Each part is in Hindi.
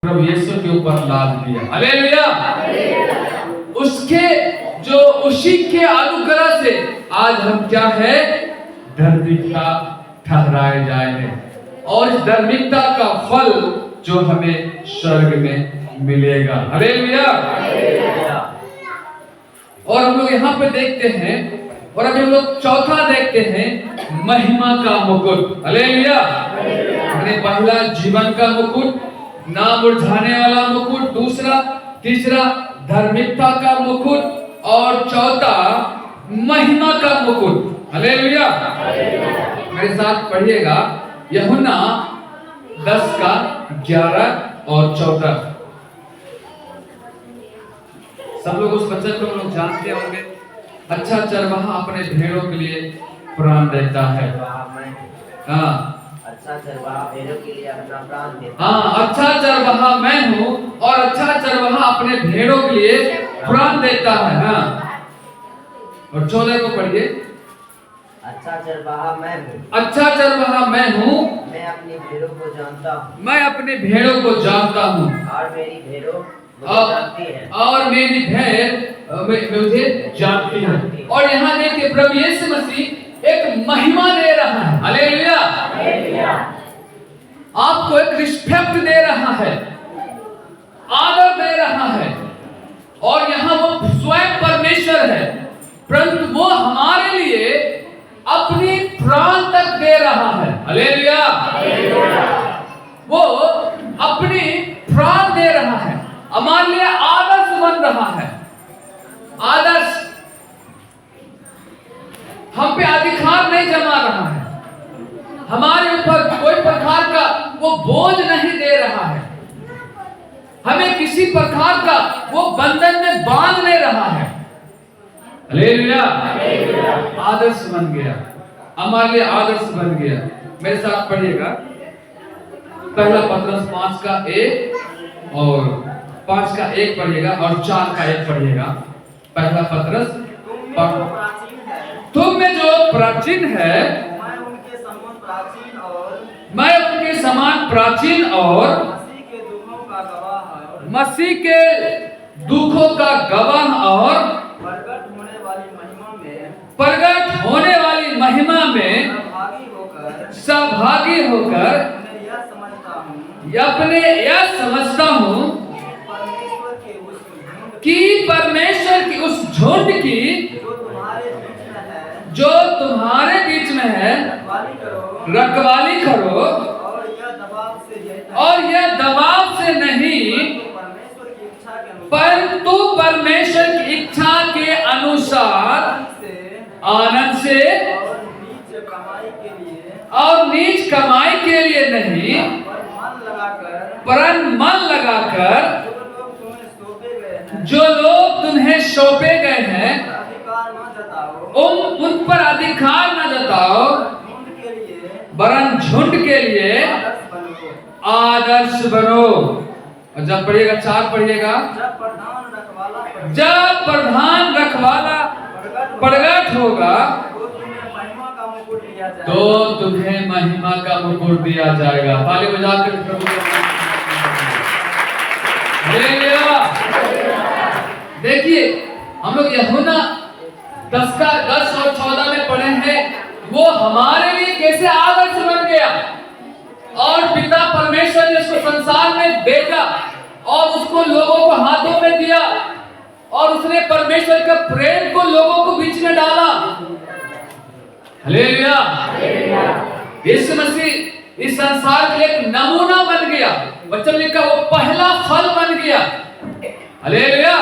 प्रभु यीशु के ऊपर लाद दिया। हालेलुया। उसके जो उसी के अनुग्रह से आज हम क्या है, धार्मिकता ठहराए जाए हैं, और इस धार्मिकता का फल जो हमें स्वर्ग में मिलेगा। हालेलुया। और हम लोग यहाँ पे देखते हैं, और अभी हम लोग चौथा देखते हैं, महिमा का मुकुट। हालेलुया। हमने पहला जीवन का मुकुट, ना मुरझाने वाला मुकुट, दूसरा, तीसरा धार्मिकता का मुकुट, और चौथा महिमा का मुकुट। हालेलुया। मेरे साथ पढ़िएगा यूहन्ना 10 का 11 और 14। सब लोग उस वचन को लोग जानते होंगे। अच्छा चरवाहा अपने भेड़ों के लिए प्राण देता है। हाँ, अच्छा चरवाहा भेड़ों के लिए अपना प्राण देता है। हाँ, अच्छा चरवाहा मैं हूँ, और अच्छा चरवाहा अपने भेड़ों के लिए प्राण देता है। हाँ, और 14 को पढ़िए। अच्छा चरवाहा मैं हूँ, अच्छा चरवाहा मैं हूँ, मैं अपनी भेड़ों को जानता हूँ, मैं अपनी भेड़ों को जानता हूँ, और मेरी भेड़ों मुझे जानती है, और मेरी भेड़ मुझे जानती है। और यहाँ देखिए प्रभु यीशु मसीह एक महिमा दे रहा है। हालेलुया। आपको एक रिस्पेक्ट दे रहा है, आदर दे रहा है, और यहाँ वो स्वयं परमेश्वर है, परंतु वो हमारे लिए अपनी प्राण तक दे रहा है। हालेलुया। वो अपनी प्राण दे रहा है, हमारे लिए आदर्श बन रहा है। आदर्श हम पे अधिकार नहीं जमा रहा है, हमारे ऊपर कोई प्रकार का वो बोझ नहीं दे रहा है, हमें किसी प्रकार का वो बंधन में बांध नहीं रहा है। हालेलुया। आदर्श बन गया, हमारे लिए आदर्श बन गया। मेरे साथ पढ़िएगा पहला पत्रस 5 का 1 और 5 का 1 पढ़िएगा, और 4 का 1 पढ़िएगा। पहला पत्रस, तुम में जो प्राचीन है, मैं उनके समान प्राचीन और मैं उनके समान प्राचीन और मसीह के दुखों का गवाह और प्रगट प्रगट होने वाली महिमा में सहभागी होकर अपने यह समझता हूँ कि परमेश्वर की उस झुंड की जो तुम्हारे बीच में है रखवाली करो, और यह दबाव से नहीं परंतु परमेश्वर की इच्छा के अनुसार आनंद से और नीच कमाई के लिए नहीं, परंतु मन लगाकर जो लोग तुम्हें सौंपे गए हैं उन पर अधिकार न जताओ, वरन झुंड के लिए आदर्श बनो। और जब पढ़िएगा 4 पढ़िएगा, जब प्रधान रखवाला प्रगट होगा तो तुम्हें महिमा का मुकुट दिया जाएगा। ताली बजाकर प्रभु देखिए, हम लोग यूहन्ना 10 और 14 में पढ़े हैं, वो हमारे लिए कैसे आदर्श बन गया, और पिता परमेश्वर ने उसको संसार में भेजा और उसको लोगों को हाथों में दिया, और उसने परमेश्वर का प्रेम को लोगों को बीच में डाला। हालेलुया। यीशु मसीह इस संसार के लिए एक नमूना बन गया। वचन लिखा वो पहला फल बन गया। हालेलुया।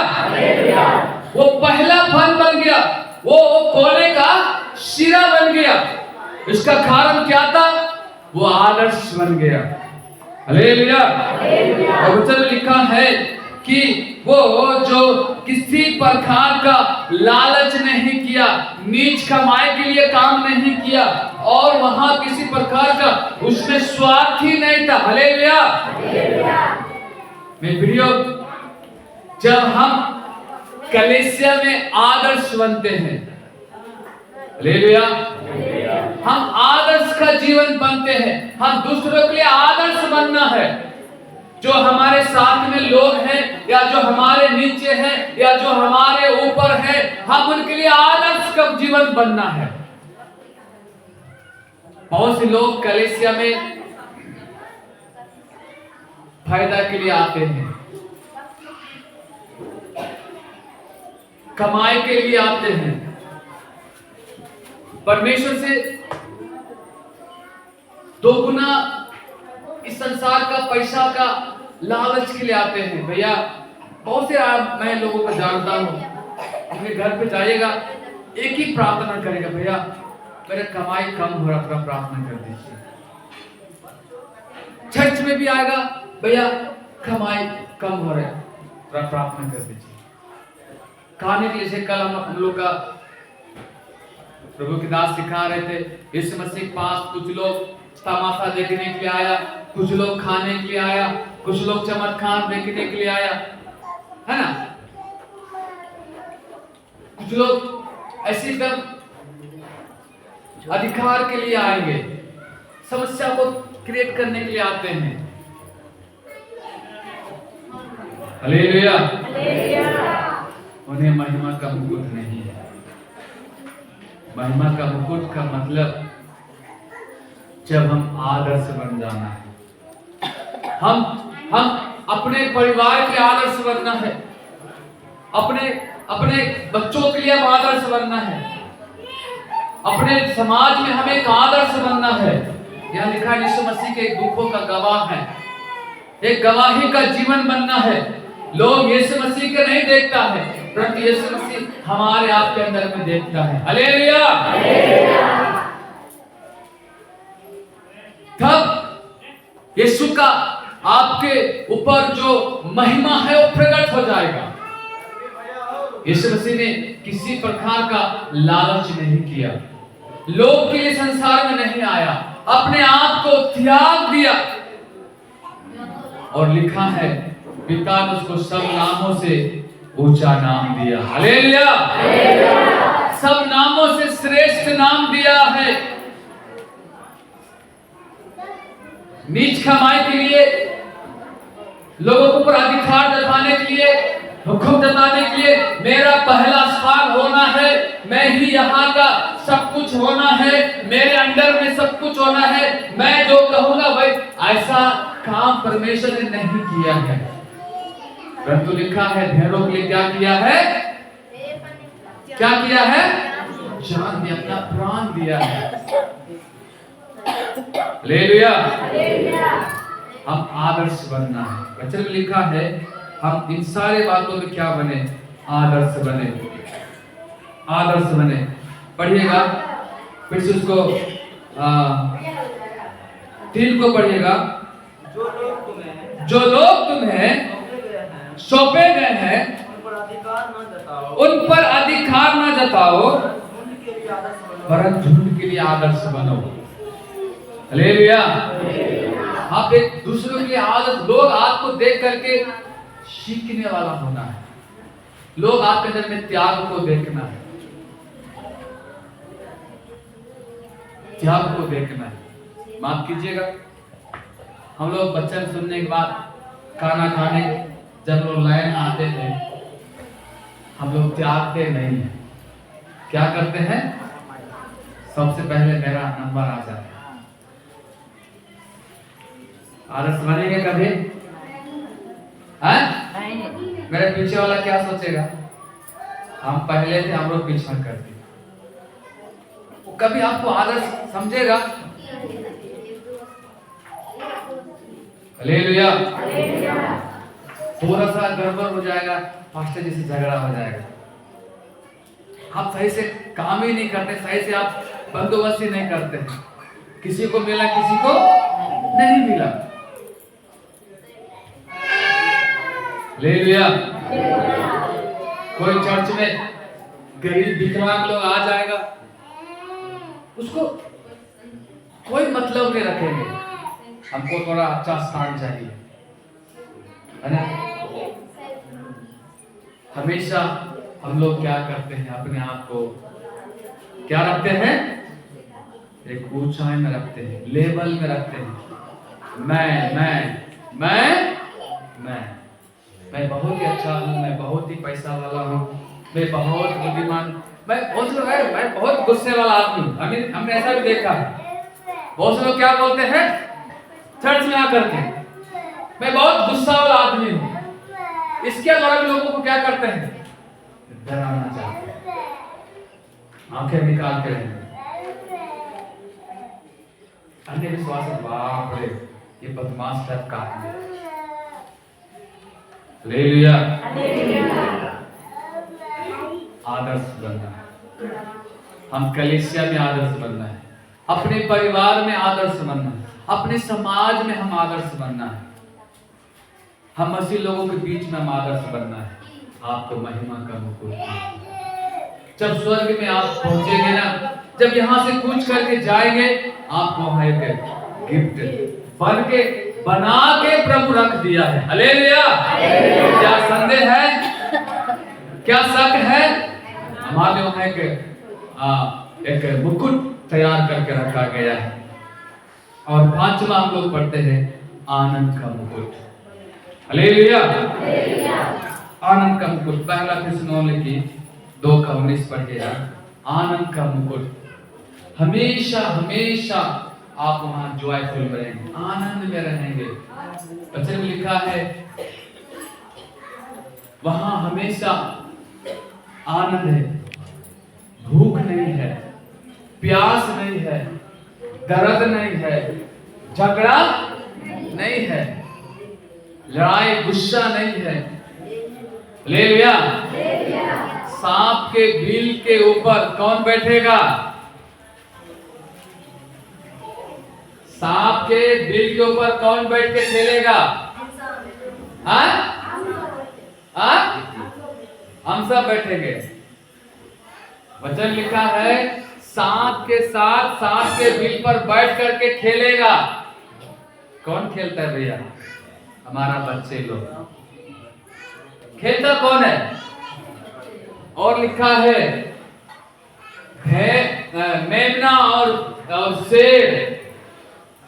वो पहला फल बन गया, वो कोने का सिरा बन गया। इसका कारण क्या था? वो आदर्श बन गया। हालेलुया। और वचन में लिखा है कि वो जो किसी प्रकार का लालच नहीं किया, नीच कमाई के लिए काम नहीं किया, और वहां किसी प्रकार का उसमें स्वार्थ ही नहीं था। हालेलुया। मेरे प्रियो, जब हम कलीसिया में आदर्श बनते हैं, हालेलुया, हम आदर्श का जीवन बनते हैं। हम दूसरों के लिए आदर्श बनना है। जो हमारे साथ में लोग हैं या जो हमारे नीचे हैं या जो हमारे ऊपर है, हम उनके लिए आदर्श का जीवन बनना है। बहुत से लोग कलीसिया में फायदा के लिए आते हैं, कमाई के लिए आते हैं, परमेश्वर से दोगुना इस संसार का पैसा का लालच के लिए आते हैं। भैया बहुत से मैं लोगों को जानता हूं, अपने घर पे जाइएगा एक ही प्रार्थना करेगा, भैया मेरा कमाई कम हो रहा, थोड़ा प्रार्थना कर दीजिए। चर्च में भी आएगा, भैया कमाई कम हो रहा है, थोड़ा प्रार्थना कर दीजिए। खाने के लिए, जैसे कल हम लोग का प्रभु के दास सिखा रहे थे, यीशु मसीह के पास कुछ लोग तमाशा देखने के लिए आया, कुछ लोग खाने के लिए आया, कुछ लोग चमत्कार देखने के लिए आया, है ना। कुछ लोग ऐसे एकदम अधिकार के लिए आएंगे, समस्या को क्रिएट करने के लिए आते हैं। हालेलुया। उन्हें महिमा का मुकुट नहीं है। महिमा का मुकुट का मतलब जब हम आदर्श बन जाना है, हम अपने परिवार के आदर्श बनना है, अपने बच्चों के लिए आदर्श बनना है, अपने समाज में हमें एक आदर्श बनना है। यह लिखा है यीशु मसीह के दुखों का गवाह है, एक गवाही का जीवन बनना है। लोग यीशु मसीह के नहीं देखता है, परंतु यीशु मसीह हमारे आपके अंदर में देखता है। हालेलुया। तब यीशु का आपके ऊपर जो महिमा है वो प्रकट हो जाएगा। यीशु मसीह ने किसी प्रकार का लालच नहीं किया, लोग के लिए संसार में नहीं आया, अपने आप को त्याग दिया। और लिखा है पिता ने उसको सब नामों से ऊंचा नाम दिया। हालेलुया। सब नामों से श्रेष्ठ नाम दिया है। नीच कमाई के लिए, लोगों के ऊपर अधिकार जताने के लिए, हुक्म जताने के लिए, मेरा पहला स्थान होना है, मैं ही यहाँ का सब कुछ होना है, मेरे अंडर में सब कुछ होना है, मैं जो कहूंगा भाई, ऐसा काम परमेश्वर ने नहीं किया है। परंतु लिखा है ढेरों के लिए क्या किया है? क्या किया है? जान दिया, अपना प्राण दिया है। हालेलुया। हम आदर्श बनना है। वचन में लिखा है हम इन सारे बातों में क्या बने? आदर्श बने। आदर्श बने। पढ़िएगा फिर से उसको 3 को पढ़िएगा। जो लोग तुम्हें सौंपे गए हैं उन पर अधिकार न जताओ, परंतु झुंड के लिए आदर्श बनो। हालेलुया। आप एक दूसरों के लिए आदर्श, लोग आपको देख करके सीखने वाला होना है, लोग आपके अंदर में त्याग को देखना है, त्याग को देखना है। माफ कीजिएगा, हम लोग वचन सुनने के बाद खाना खाने जब लोग लाइन में आते थे, हम लोग त्यागते नहीं है। क्या करते हैं? सबसे पहले मेरा नंबर आ जाता है। आदर्श बनेंगे कभी? मेरे पीछे वाला क्या सोचेगा? हम पहले थे, हम लोग पीछा कर दिए। वो कभी आपको आदर्श समझेगा? हालेलुया। थोड़ा सा गड़बड़ हो जाएगा, पास्टर जी से झगड़ा हो जाएगा, आप सही से काम ही नहीं करते, सही से आप बंदोबस्त ही नहीं करते, किसी को मिला किसी को नहीं मिला। हालेलुया। कोई चर्च में गरीब विकलांग लोग आ जाएगा, उसको कोई मतलब नहीं रखेंगे, हमको थोड़ा अच्छा स्थान चाहिए, है ना। हमेशा हम लोग क्या करते हैं? अपने आप को क्या रखते हैं? एक ऊंचाई में रखते हैं, लेवल में रखते हैं। मैं मैं बहुत ही अच्छा हूँ, मैं बहुत ही पैसा वाला हूँ, मैं बहुत बुद्धिमान, मैं बहुत लोग है, मैं बहुत गुस्से वाला आदमी हूँ। हमने ऐसा भी देखा है। बहुत से लोग क्या बोलते हैं चर्च में आकर के, मैं बहुत गुस्सा वाला आदमी हूँ। इसके द्वारा भी लोगों को क्या करते हैं, डराना चाहते हैं, आंखें निकाल के रहेंगे। अन्य विश्वास, बाप रे ये बदमाश टाइप का आदमी है। हालेलुया। आदर्श बनना है, हम कलीसिया में आदर्श बनना है, अपने परिवार में आदर्श बनना है, अपने समाज में हम आदर्श बनना है, हम मसीह लोगों के बीच में हम आदर्श बनना है। आपको महिमा का मुकुट, जब स्वर्ग में आप पहुंचेंगे ना, जब यहाँ से कूच करके जाएंगे, आपको वहां एक गिफ्ट बन के बना के प्रभु रख दिया है। हालेलुया। क्या संदेह है, क्या शक है? हमारे वहां एक मुकुट तैयार करके रखा गया है। और 5वां हम लोग पढ़ते हैं आनंद का मुकुट। हालेलुया। आनंद का मुकुट, पहला थिस्सलुनीकी 2:19 पढ़िएगा। आनंद का मुकुट, हमेशा हमेशा आप वहां जॉयफुल रहेंगे, आनंद में रहेंगे। वचन में लिखा है वहां हमेशा आनंद है, भूख नहीं है, प्यास नहीं है, दर्द नहीं है, झगड़ा नहीं है, लड़ाई गुस्सा नहीं है। हालेलुया। सांप के बिल के ऊपर कौन बैठेगा? सांप के बिल के ऊपर कौन बैठ के खेलेगा? हम सब बैठेंगे। वचन लिखा है सांप के साथ सांप के बिल पर बैठ करके खेलेगा। कौन खेलता है भैया? हमारा बच्चे लोग। खेलता कौन है? और लिखा है मेमना और शेर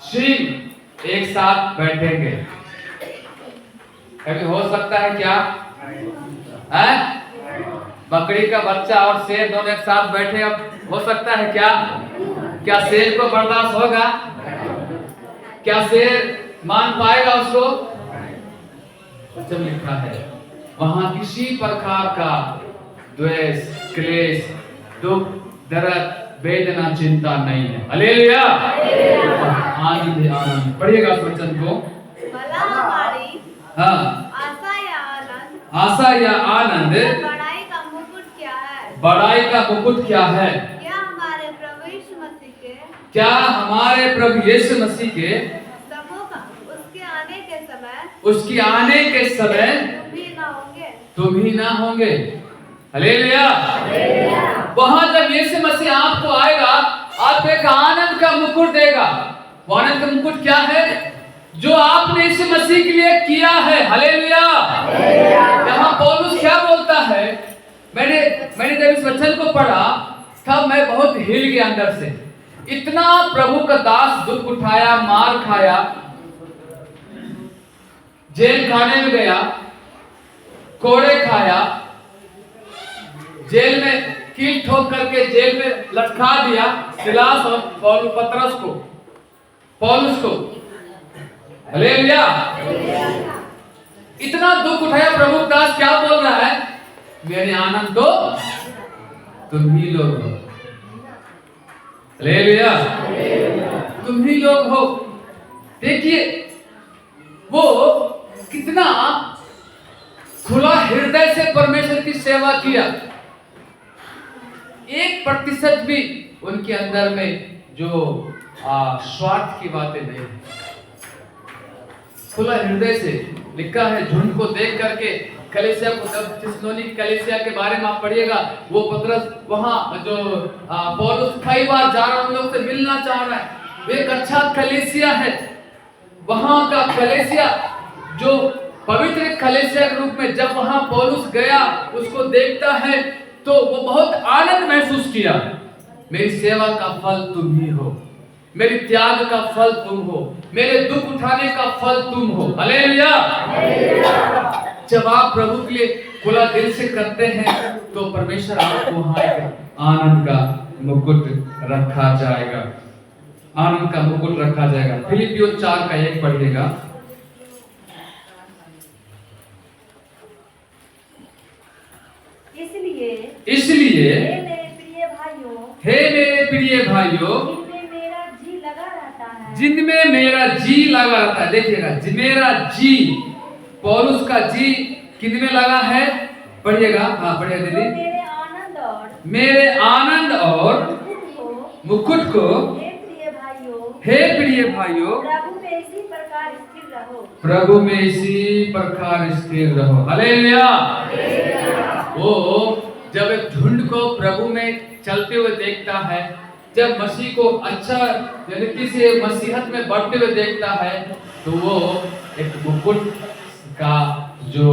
सिंह एक साथ बैठेंगे। कभी हो सकता है क्या है? बकरी का बच्चा और शेर दोनों एक साथ बैठे, अब हो सकता है क्या? क्या शेर को बर्दाश्त होगा? क्या शेर मान पाएगा उसको? जब लिखा है वहां किसी प्रकार का द्वेष, क्लेश, दुख, दर्द, वेदना, चिंता नहीं है। हालेलुया। आनंद आनंद। पढ़िएगा उस वचन को। हाँ, आशा या आनंद, बड़ाई का मुकुट क्या है? बड़ाई का मुकुट क्या है? क्या हमारे प्रभु यीशु मसीह के, क्या हमारे प्रभु यीशु मसीह के उसके आने के समय, उसकी आने के समय तुम ही ना होंगे। हालेलुया। वहां जब यीशु मसीह आपको आएगा, आपको एक आनंद का मुकुट देगा। वो आनंद का मुकुट क्या है? जो आपने यीशु मसीह के लिए किया है। हालेलुया। यहाँ पौलुस क्या बोलता है? मैंने जब इस वचन को पढ़ा तब मैं बहुत हिल गया अंदर से। इतना प्रभु का दास दुख उठाया, मार खाया, जेल खाने में गया, कोड़े खाया, जेल में कील ठोक करके जेल में लटका दिया सिलास और पौलुस को। हालेलुया। इतना दुख उठाया प्रभु दास क्या बोल रहा है? मेरे आनंद को तुम ही लोग हो। हालेलुया। तुम ही लोग हो। देखिए वो कितना खुला हृदय से परमेश्वर की सेवा किया। 1% भी उनके अंदर में जो स्वार्थ की बातें नहीं, खुला हृदय से। लिखा है झुंड को देख करके कलीसिया को, जब थिस्सलुनीकी कलीसिया के बारे में आप पढ़िएगा, वो पतरस वहां जो पौलुस कई बार जा रहा है, उन लोग से मिलना चाह रहा है। वो एक अच्छा कलीसिया है, वहां का कलीसिया जो पवित्र कलीसिया के रूप में जब वहां पौलुस गया, उसको देखता है तो वो बहुत आनंद महसूस किया। मेरी सेवा का फल तुम ही हो, मेरी त्याग का फल तुम हो, मेरे दुख उठाने का फल तुम हो। हालेलुया। जब आप प्रभु के लिए खुला दिल से करते हैं तो परमेश्वर आपको वहां एक आनंद का मुकुट रखा जाएगा, आनंद का मुकुट रखा जाएगा। फिलिपियों 4:1 पढ़िएगा। इसलिए हे मेरे प्रिय भाइयों, जिनमें मेरा जी लगा रहता है। देखिएगा, मेरा जी, पौलुस का जी किन में लगा है? पढ़िएगा, हाँ पढ़िए दीदी। मेरे आनंद और मुकुट को हे प्रिय भाइयों, प्रभु में इसी प्रकार स्थिर रहो। हालेलुया। वो जब एक झुंड को प्रभु में चलते हुए देखता है, जब मसीह को अच्छा यानी से मसीहत में बढ़ते हुए देखता है, तो वो एक मुकुट का जो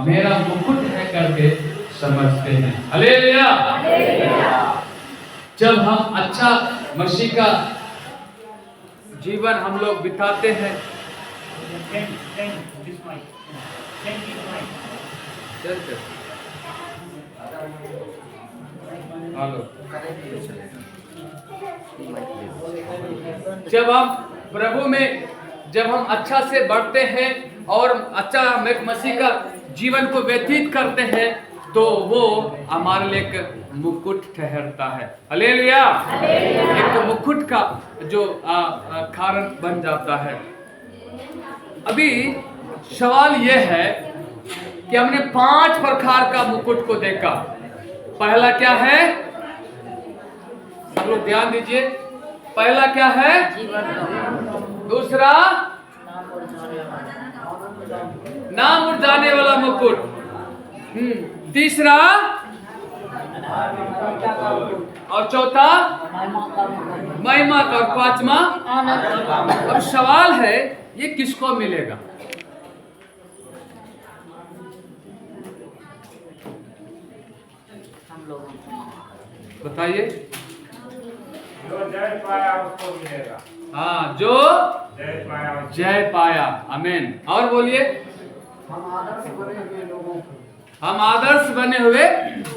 मेरा मुकुट है करके समझते हैं। हालेलुया। जब हम अच्छा मसीह का जीवन हम लोग बिताते हैं, जब हम प्रभु में जब हम अच्छा से बढ़ते हैं और अच्छा मसीह का जीवन को व्यतीत करते हैं, तो वो हमारे लिए एक मुकुट ठहरता है। हालेलुया। एक मुकुट का जो कारण बन जाता है। अभी सवाल यह है कि हमने 5 प्रकार का मुकुट को देखा। पहला क्या है? सब लोग ध्यान दीजिए। पहला क्या है? दूसरा ना मुरझाने वाला मुकुट। तीसरा और चौथा महिमा का, और पांचवा आनंद। अब सवाल है, ये किसको मिलेगा? बताइए। जो जय पाया उसको मिलेगा। हाँ, जो जय पाया। आमीन। और बोलिए। हम आदर्श बने हुए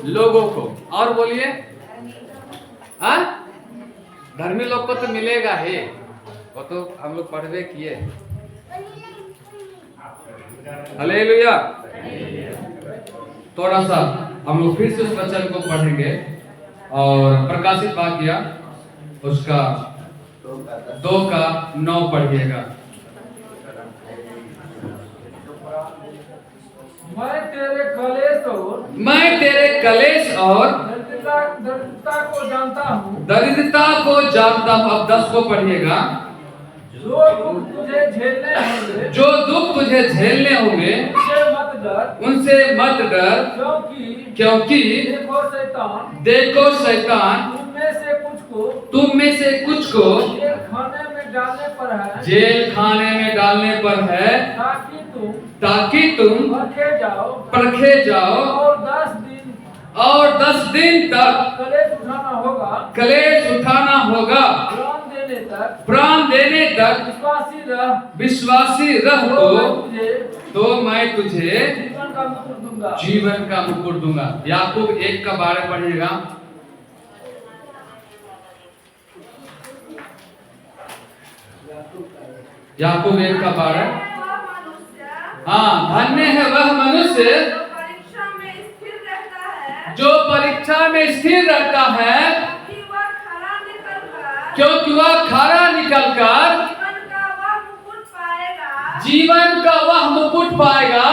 लोगों को। और बोलिए। हाँ, धर्मी लोग को तो मिलेगा ही, वो तो हम लोग पढ़वे किए। हालेलुया। थोड़ा सा हम लोग फिर से उस वचन को पढ़ेंगे और प्रकाशित वाक्य उसका 2:9 पढ़िएगा। मैं तेरे कलेश और दरिद्रता को जानता हूँ। दरिद्रता को जानता हूँ। अब 10 को पढ़िएगा। जो दुख तुझे झेलने होंगे उनसे मत डर, क्योंकि देखो शैतान तुम में से कुछ को जेल खाने में डालने पर है, ताकि तुम परखे जाओ और 10 दिन तक कलेश उठाना होगा। प्राण देने तक विश्वासी रह तो मैं तुझे जीवन का मुकुट दूंगा। याकूब 1 का 12 पढ़िएगा। याकूब 1 का 12। हाँ, धन्य है वह मनुष्य जो परीक्षा में स्थिर रहता है, क्योंकि वह खरा निकलकर जीवन का वह मुकुट पाएगा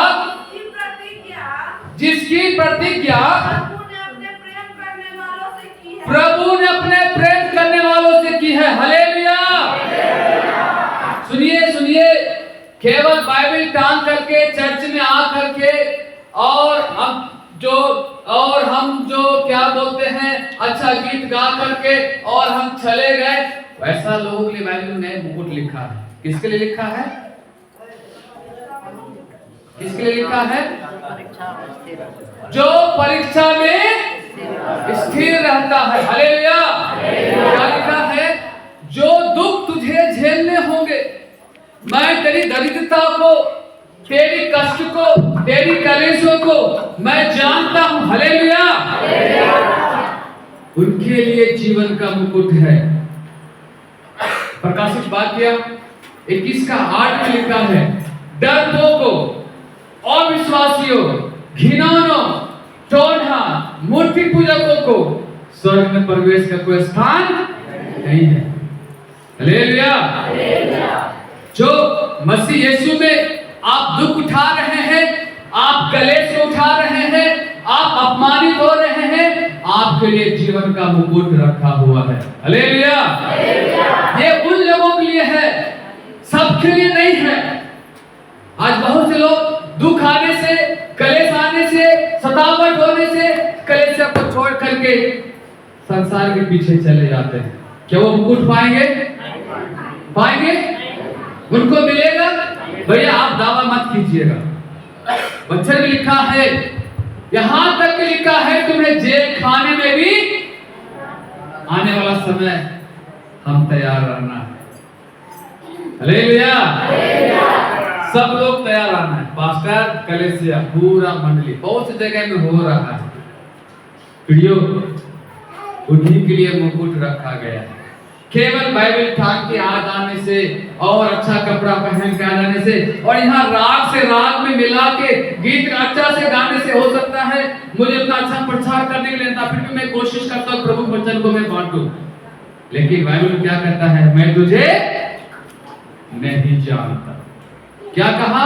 जिसकी प्रतिज्ञा प्रभु ने अपने प्रेम करने वालों से की है। हालेलुया। सुनिए सुनिए, केवल बाइबल टांग करके चर्च में आ करके और हम जो क्या बोलते हैं अच्छा गीत गा करके और हम चले गए, वैसा लोगों के लिए बाइबल ने मुकुट लिखा है। किसके लिए लिखा है? किसके लिए लिखा है? जो परीक्षा में स्थिर रहता है। हालेलुया। क्या लिखा है? जो दुख तुझे झेलने होंगे। मैं तेरी दरिद्रता को, तेरी कष्ट को, तेरी कलीसियों को मैं जानता हूं। हालेलुया। उनके लिए जीवन का मुकुट है। प्रकाशित वाक्य 21:8 में लिखा है, डरपोकों, अविश्वासियों, घिनौनों, टोढ़ा, मूर्ति पूजकों को स्वर्ग में प्रवेश का कोई स्थान नहीं है। हालेलुया। जो मसीह यीशु में आप दुख उठा रहे हैं, आप कलेश उठा रहे हैं, आप अपमानित हो रहे हैं, आपके लिए जीवन का मुकुट रखा हुआ है। हालेलुया। ये उन लोगों के लिए है, सबके लिए नहीं है। आज बहुत से लोग दुख आने से, कलेश आने से, सतावट होने से कलेश को छोड़ करके संसार के पीछे चले जाते हैं। क्या वो मुकुट पाएंगे? पाएंगे? उनको मिलेगा? भैया आप दावा मत कीजिएगा। वचन में लिखा है, यहां तक लिखा है तुम्हें जेल खाने में भी आने वाला समय हम तैयार रहना है। हालेलुया। सब लोग तैयार रहना है। पास्टर, कलीसिया, पूरा मंडली, बहुत सी जगह में हो रहा है। प्रियो, उन्हीं के लिए मुकुट रखा गया है। केवल बाइबल ठाक के आ जाने से और अच्छा कपड़ा पहन के आ जाने से और यहाँ राग से राग में मिला के गीत अच्छा से गाने से हो सकता है मुझे उतना अच्छा प्रचार करने के लिए, फिर भी मैं कोशिश करता हूँ प्रभु वचन को मैं बांटूं। लेकिन बाइबल क्या कहता है? मैं तुझे नहीं जानता। क्या कहा?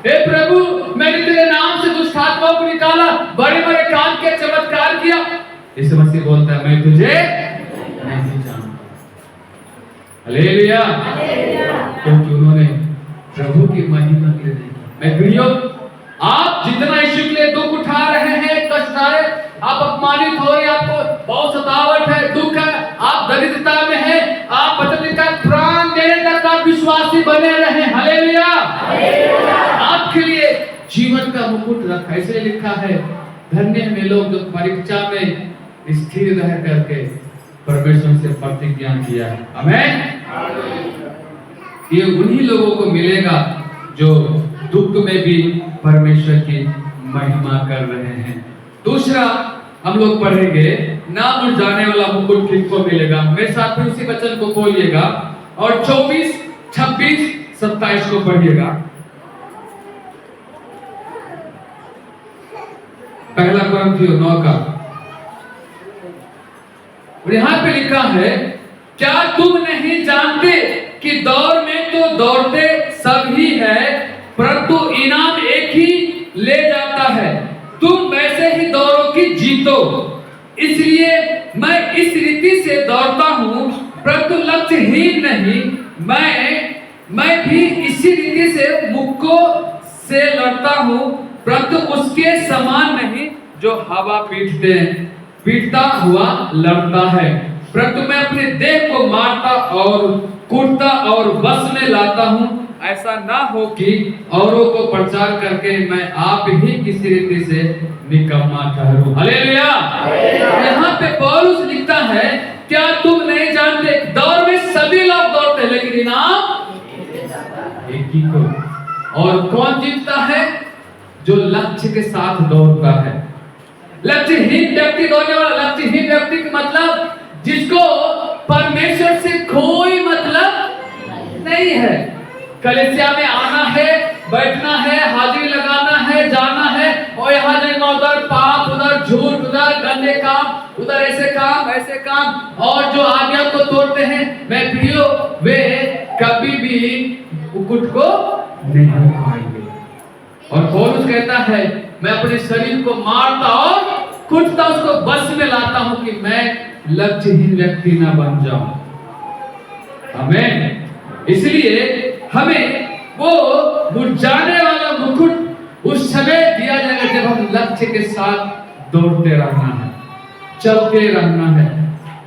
हे प्रभु, मैंने तेरे नाम से दुष्ट आत्माओं को निकाला, बड़े बड़े काम के चमत्कार किया। इस मसीह बोलता है मैं तुझे नहीं जानता। हालेलुया। क्योंकि उन्होंने प्रभु की महिमा के लिए नहीं। मैं प्रियो, आप जितना यीशु के लिए दुख उठा रहे हैं, कष्ट आ रहे, आप अपमानित हो रहे, आपको बहुत सतावट है, दुख है, आप दरिद्रता में हैं, आप वचन का प्राण देने तक आप विश्वासी बने रहे। हालेलुया। आपके लिए जीवन का मुकुट रखा, इसलिए लिखा है, धन्य हैं वे लोग जो परीक्षा में स्थिर रह करके परमेश्वर से प्रतिज्ञा किया है। आमीन। ये उन्हीं लोगों को मिलेगा जो दुख में भी परमेश्वर की महिमा कर रहे हैं। दूसरा हम लोग पढ़ेंगे, ना मुरझाने वाला मुकुट किसको मिलेगा। मेरे साथ में उसी वचन को खोलिएगा और 24, 26, 27 को पढ़िएगा। पहला कुरिन्थियों 9 का। और यहाँ पे लिखा है, क्या तुम नहीं जानते कि दौड़ में तो दौड़ते सब ही है, परंतु इनाम एक ही ले जाता है। तुम वैसे ही दौड़ो कि जीतो। इसलिए मैं इस रीति से दौड़ता हूँ, परंतु लक्ष्यहीन नहीं। मैं भी इसी रीति से मुक्कों से लड़ता हूँ, परंतु उसके समान नहीं जो हवा पीटता हुआ लड़ता है। परंतु मैं अपने देह को मारता और कूटता और बस में लाता हूँ, ऐसा ना हो कि औरों को प्रचार करके मैं आप ही किसी रीति से निकम्मा ठहरूं। हालेलुया। यहाँ पे पौलुस लिखता है, क्या तुम नहीं जानते दौड़ में सभी लोग दौड़ते हैं, लेकिन इनाम एक ही को। और कौन जीतता है? जो लक्ष्य के साथ दौड़ता है। लक्ष्यहीन व्यक्ति दौड़ने वाला, लक्ष्यहीन व्यक्ति का मतलब जिसको परमेश्वर से कोई मतलब नहीं है। कलीसिया में आना है, बैठना है, हाजिरी लगाना है, जाना है, और यहाँ जाएगा उधर पाप, उधर झूठ, उधर गंदे काम, उधर ऐसे काम, और जो आज्ञा को तोड़ते हैं, मैं प्रियो, वे कभी भी मुकुट को नहीं पाएंगे। और पौलुस कहता है, मैं अपने शरीर को मारता और कुटता, उसको बस में लाता हूं कि मैं लक्ष्यहीन व्यक्ति ना बन जाऊं। आमीन। इसलिए हमें वो मुरझाने वाला मुकुट उस समय दिया जाएगा जब हम लक्ष्य के साथ दौड़ते रहना है, चलते रहना है।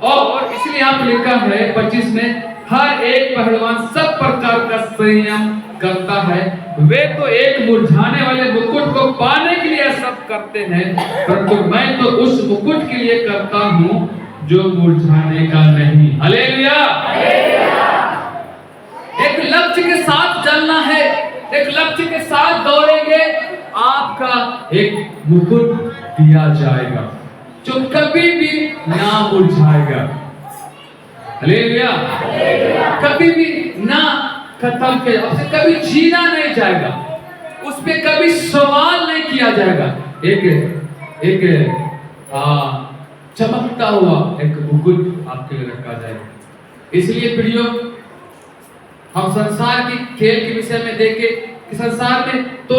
और इसलिए आप लिखा है 25 में, हर एक पहलवान सब प्रकार का संयम करता है। वे तो एक मुरझाने वाले मुकुट को पाने के लिए सब करते हैं, परंतु मैं तो उस मुकुट के लिए करता हूं जो मुरझाने का नहीं। हालेलुया। एक लक्ष्य के साथ चलना है, एक लक्ष्य के साथ दौड़ेंगे, आपका एक मुकुट दिया जाएगा जो कभी भी ना मुरझाएगा। हालेलुया। कभी भी ना खत्म किया, उससे कभी छीना नहीं जाएगा, उस पे कभी सवाल नहीं किया जाएगा। एक चमकता हुआ एक मुकुट आपके लिए रखा जाएगा। इसलिए प्रियो, हम संसार की खेल के विषय में देखें कि संसार में तो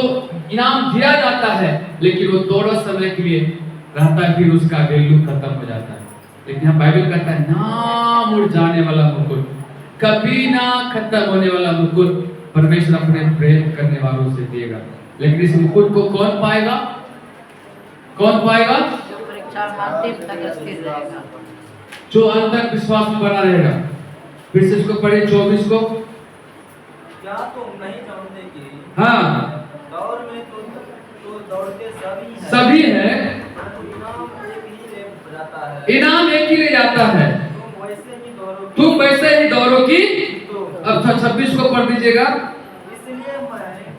इनाम दिया जाता है, लेकिन वो थोड़ा समय के लिए रहता है, फिर उसका वैल्यू खत्म हो जाता है। लेकिन यहाँ बाइबल कहता है ना मुरझाने वाला मुकुट, कभी ना खत्म होने वाला मुकुट परमेश्वर अपने प्रेम करने वालों से देगा। लेकिन इस मुकुट को कौन पाएगा? कौन पाएगा? जो अंदर विश्वास में बना रहेगा। फिर से इसको पढ़े 24 को। क्या तुम नहीं जानते कि हाँ, दौड़ में तो दौड़ते सभी है, इनाम एक ही ले जाता है। तुम वैसे ही दौड़ोगी। अब 26 को पढ़ दीजिएगा।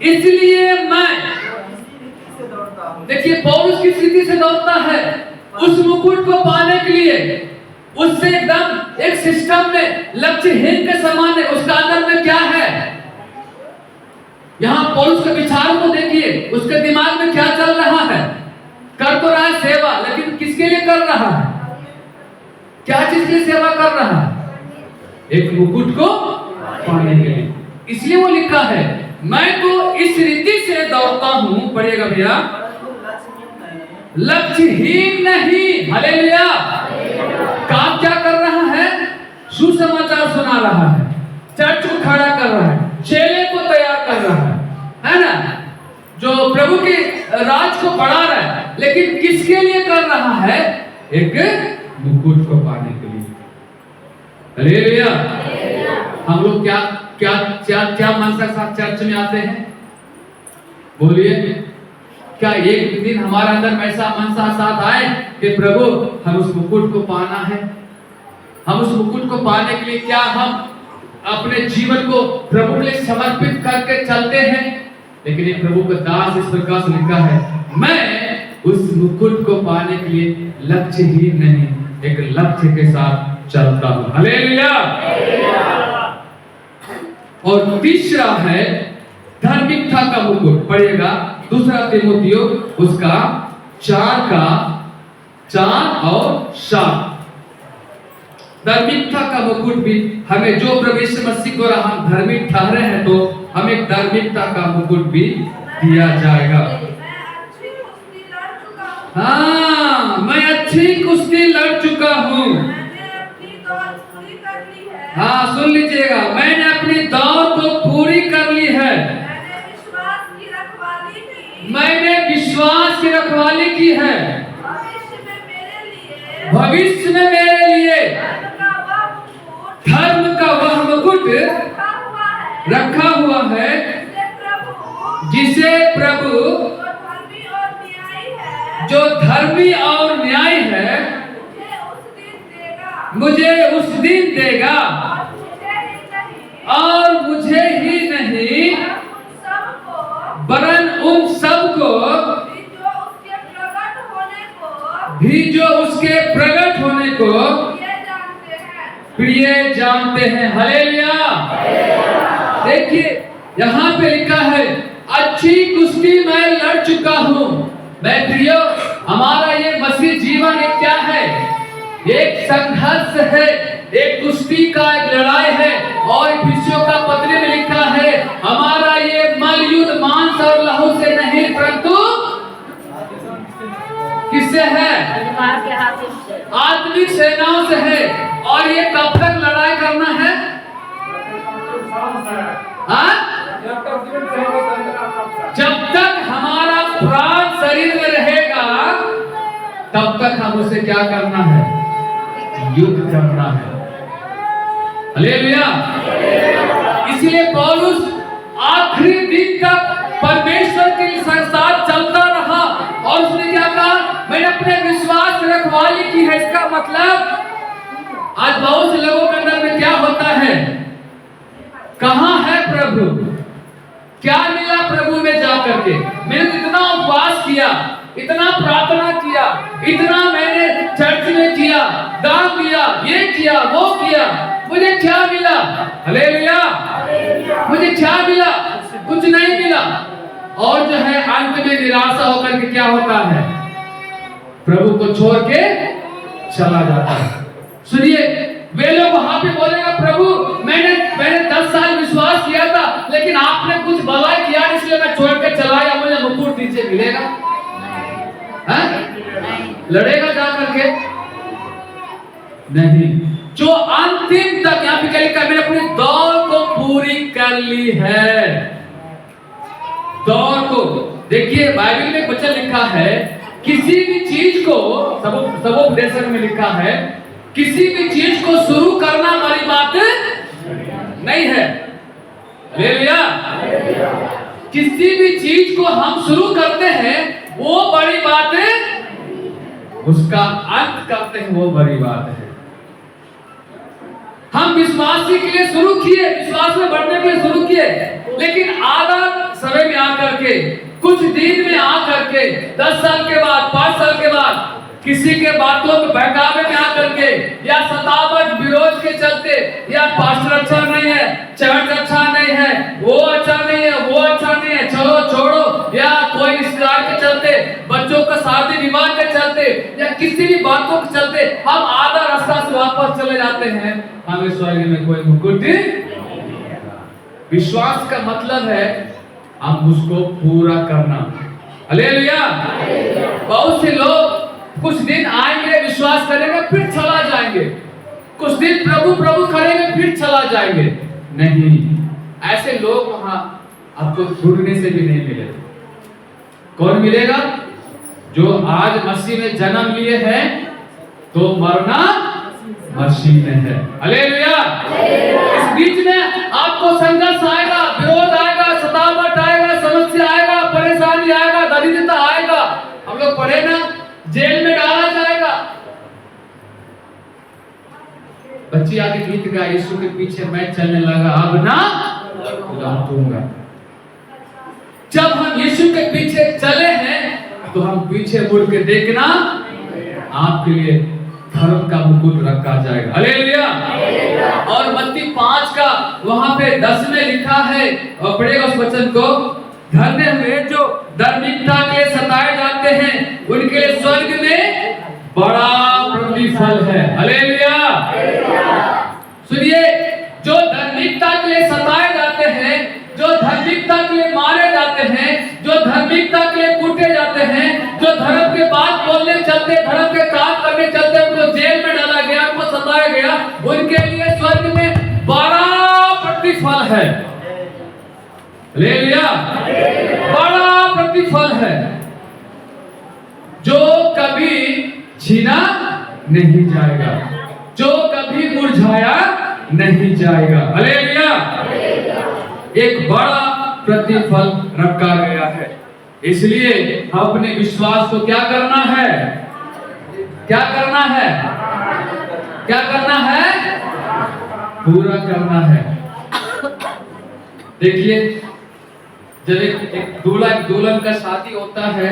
इसलिए मैं देखिए पौलुस किस रीति से दौड़ता है उस मुकुट को पाने के लिए। उससे एकदम एक सिस्टम में लक्ष्यहीन के समान है। उसका अंदर में क्या है? यहाँ पौलुस के विचारों को देखिए, उसके दिमाग में क्या चल रहा है। कर तो रहा है सेवा, लेकिन किसके लिए कर रहा है? क्या चीज के लिए सेवा कर रहा है? एक मुकुट को पाने के लिए। इसलिए वो लिखा है मैं तो इस रीति से दौड़ता हूं। पढ़िएगा भैया, लक्ष्यहीन नहीं। हालेलुया। काम क्या कर रहा है? सुसमाचार सुना रहा है, चर्च को खड़ा कर रहा है, चेले को तैयार कर रहा है ना, जो प्रभु के राज को बढ़ा रहा है। लेकिन किसके लिए कर रहा है? एक मुकुट को पाने के लिए। हालेलुया। हम लोग क्या क्या क्या क्या मनसा के साथ चर्च में आते हैं? बोलिए, क्या एक दिन हमारे अंदर ऐसा मनसा साथ आए कि प्रभु हम उस मुकुट को पाना है? हम उस मुकुट को पाने के लिए क्या हम अपने जीवन को प्रभु के लिए समर्पित करके चलते हैं? लेकिन एक प्रभु का दास इस प्रकार से लिखा है मैं उस मुकुट को पाने के लिए लक्ष्यहीन नहीं, एक लक्ष्य के साथ चलता हूं। हालेलुया। और तीसरा है धार्मिकता का मुकुट। पढ़िएगा 2 तीमुथियो उसका 4 और 7। धार्मिकता का मुकुट भी हमें, जो प्रभु यीशु मसीह को हम धार्मिक ठहरे हैं, तो हमें धार्मिकता का मुकुट भी दिया जाएगा। हाँ, मैं अच्छी कुश्ती लड़ चुका हूँ। हाँ, सुन लीजिएगा, मैंने अपनी दौड़ को पूरी कर ली है। मैंने विश्वास की रखवाली की है। भविष्य में मेरे लिए धर्म का वह मुकुट रखा हुआ है, जिसे प्रभु जो धर्मी और न्याय है मुझे उस दिन देगा। और मुझे ही नहीं वरन उन सब को भी जो उसके प्रकट होने को प्रिय जानते हैं। हालेलुया। देखिए यहाँ पे लिखा है अच्छी कुश्ती मैं लड़ चुका हूँ। मैं प्रियो, हमारा ये मसीह जीवन एक क्या है? एक संघर्ष है, एक कुश्ती का एक लड़ाई है। और इफिसियों का पत्र में लिखा है हमारा ये मल युद्ध मांस और लहू से नहीं परंतु किससे है? आत्मिक सेनाओं से है। और ये कब तक लड़ाई करना है? हाँ? जब तक हमारा प्राण शरीर में रहेगा तब तक हम उसे क्या करना है? युद्ध करना है। हालेलुया। इसलिए पौलुस आखिरी दिन तक परमेश्वर के साथ चलता रहा। और उसने क्या कहा? मैंने अपने विश्वास रखवाली की है। इसका मतलब आज बहुत से लोगों के अंदर में क्या होता है? कहां है प्रभु? क्या मिला प्रभु में जा करके? मैंने इतना उपवास किया, इतना प्रार्थना किया, इतना मैंने चर्च में किया, दान दिया, ये किया, वो किया, मुझे क्या मिला? हालेलुया! मुझे क्या मिला? कुछ नहीं मिला। और जो है अंत में निराशा होकर के क्या होता है? प्रभु को छोड़ के चला जाता है। सुनिए, वे लोग वहां पे बोलेगा, प्रभु मैंने 10 साल विश्वास किया था, लेकिन आपने कुछ भलाई किया इसलिए मैं छोड़ के चला गया, मुझे मुकुट नीचे मिलेगा? लड़ेगा जा करके? नहीं। जो अंतिम तक, यहाँ पे क्या लिखा? मैंने अपनी दौड़ को पूरी कर ली है। दौड़ को देखिए, बाइबल में वचन लिखा है, किसी भी चीज को, सबोपदेशक में लिखा है, किसी भी चीज को शुरू करना बड़ी बात नहीं है। हालेलुया! किसी भी चीज को हम शुरू करते हैं वो बड़ी बात है, उसका अंत करते हैं वो बड़ी बात है। हम विश्वासी के लिए शुरू किए, विश्वास में बढ़ने के लिए शुरू किए, लेकिन आधा समय में आकर के, कुछ दिन में आकर के, 10 साल के बाद, 5 साल के बाद, किसी के बातों में बहकावे में आकर के, या सतावट विरोध के चलते, या पास्टर अच्छा नहीं है, चर्च अच्छा नहीं है, वो अच्छा नहीं है, वो अच्छा नहीं है, चलो छोड़ो, या कोई रिश्तेदार के चलते, बच्चों का शादी विवाह के चलते, या किसी भी बातों के चलते हम आधा रास्ता से वापस चले जाते हैं, हमें स्वर्ग में कोई मुकुट नहीं। विश्वास का मतलब है हम उसको पूरा करना। हालेलुया! बहुत से लोग कुछ दिन आएंगे, विश्वास करेंगे, फिर चला जाएंगे, कुछ दिन प्रभु प्रभु करेंगे, फिर चला जाएंगे। नहीं, ऐसे लोग वहां आपको ढूंढने से भी नहीं मिलेगा। कौन मिलेगा? जो आज मसीह में जन्म लिए हैं, तो मरना मसीह में है। हालेलुया! इस बीच में आपको संघर्ष आएगा, विरोध आएगा, सतावट आएगा, समस्या आएगा, परेशानी आएगा, दरिद्रता आएगा। हम लोग पढ़े ना, जेल में डाला जाएगा। बच्ची आगे गीत गा, यीशु के पीछे मैं चलने लगा, अब ना लौटूंगा। जब हम यीशु के पीछे चले हैं, तो हम पीछे मुड़ के देखना, आपके लिए धर्म का मुकुट रखा जाएगा। हालेलुया! और मत्ती 5 का वहां पे 10 में लिखा है, और पढ़ेगा उस वचन को, धन्य हुए जो धार्मिकता के लिए सताए जाते हैं, उनके लिए स्वर्ग में बड़ा प्रतिफल है। हालेलुया! सुनिए, जो धार्मिकता के लिए सताए जाते हैं, जो धार्मिकता के लिए मारे जाते हैं, जो धार्मिकता के लिए कूटे जाते हैं, जो धर्म के बात बोलने चलते, धर्म के काम करने चलते, उनको जेल में डाला गया, उनको सताया गया, उनके लिए स्वर्ग में बड़ा प्रतिफल है। हालेलुया! बड़ा प्रतिफल है, जो कभी छीना नहीं जाएगा, जो कभी मुरझाया नहीं जाएगा। हालेलुया! एक बड़ा प्रतिफल रखा गया है। इसलिए अपने विश्वास को क्या करना है? क्या करना है? क्या करना है? पूरा करना है। देखिए, जब एक दूल्हा दुल्हन का शादी होता है,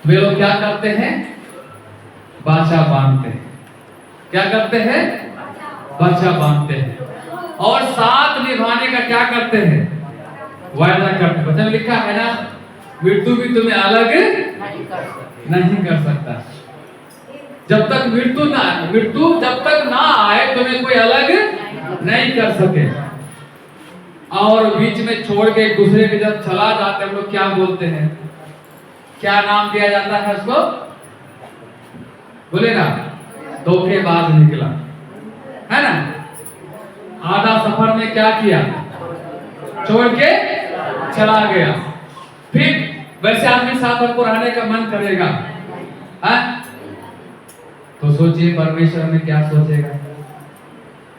वे लोग क्या करते हैं? बाचा बांधते हैं। क्या करते हैं? बाचा बांधते हैं। और साथ निभाने का क्या करते हैं? वायदा करते हैं। वचन लिखा है ना, मृत्यु भी तुम्हें अलग नहीं कर सकता। जब तक मृत्यु जब तक ना आए, तुम्हें कोई अलग नहीं कर सके। और बीच में छोड़ के एक दूसरे के जब चला जाते हैं, हम लोग क्या बोलते हैं? क्या नाम दिया जाता है उसको? बोले ना, धोखेबाज निकला, है ना? आधा सफर में क्या किया? छोड़ के चला गया। फिर वैसे आदमी साथ हमको रहने का मन करेगा, है? तो सोचिए परमेश्वर में क्या सोचेगा।